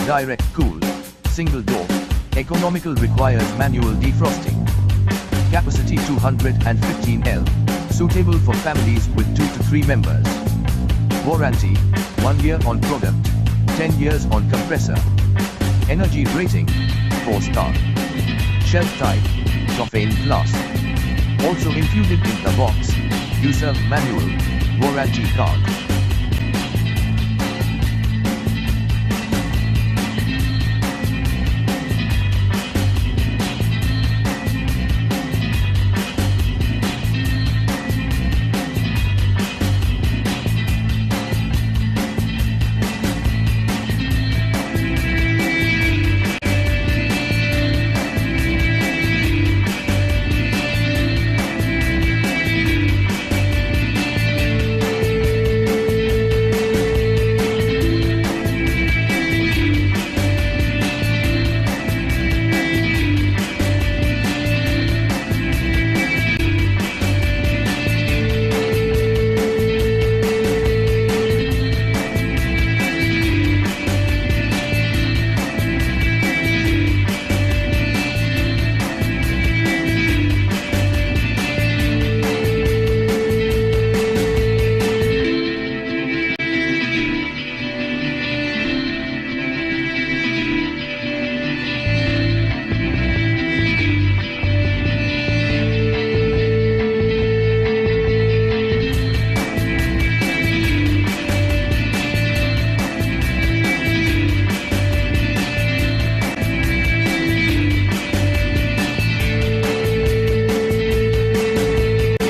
direct cool, single door, economical, requires manual defrosting. Capacity 215 L, suitable for families with 2 to 3 members. Warranty, 1 year on product, 10 years on compressor. Energy rating, 4-star. Shelf type, Tophane Plus. Also included in the box, user manual, warranty card.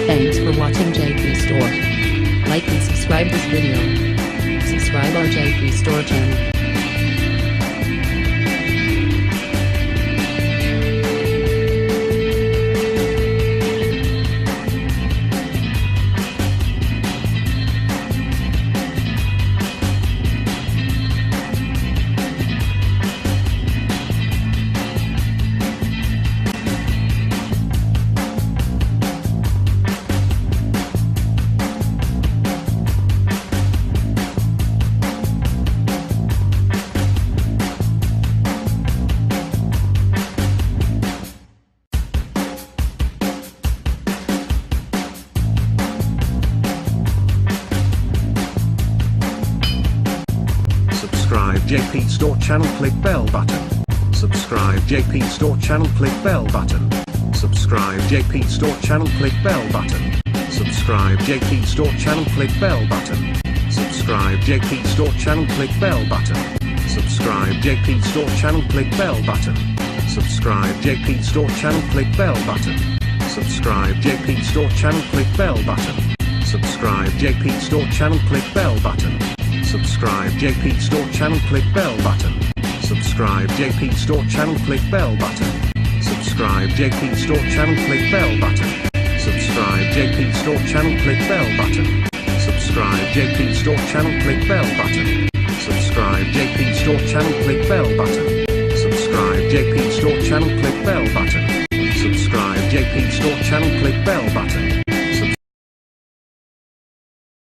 Thanks for watching JP Store. Like and subscribe this video. Subscribe our JP Store channel. Subscribe JP Store channel, click bell button. Subscribe JP Store channel, click bell button. Subscribe JP Store channel, click bell button. Subscribe JP Store channel, click bell button. Subscribe JP Store channel, click bell button. Subscribe JP Store channel, click bell button. Subscribe JP Store channel, click bell button. Subscribe JP Store channel, click bell button. Subscribe JP Store channel, click bell button. Subscribe JP Store channel, click bell button. Subscribe JP Store channel, click bell button. Subscribe JP Store channel, click bell button. Subscribe JP Store channel, click bell button. Subscribe JP Store channel, click bell button. Subscribe JP Store channel, click bell button. Subscribe JP Store channel, click bell button. Subscribe JP Store channel, click bell button.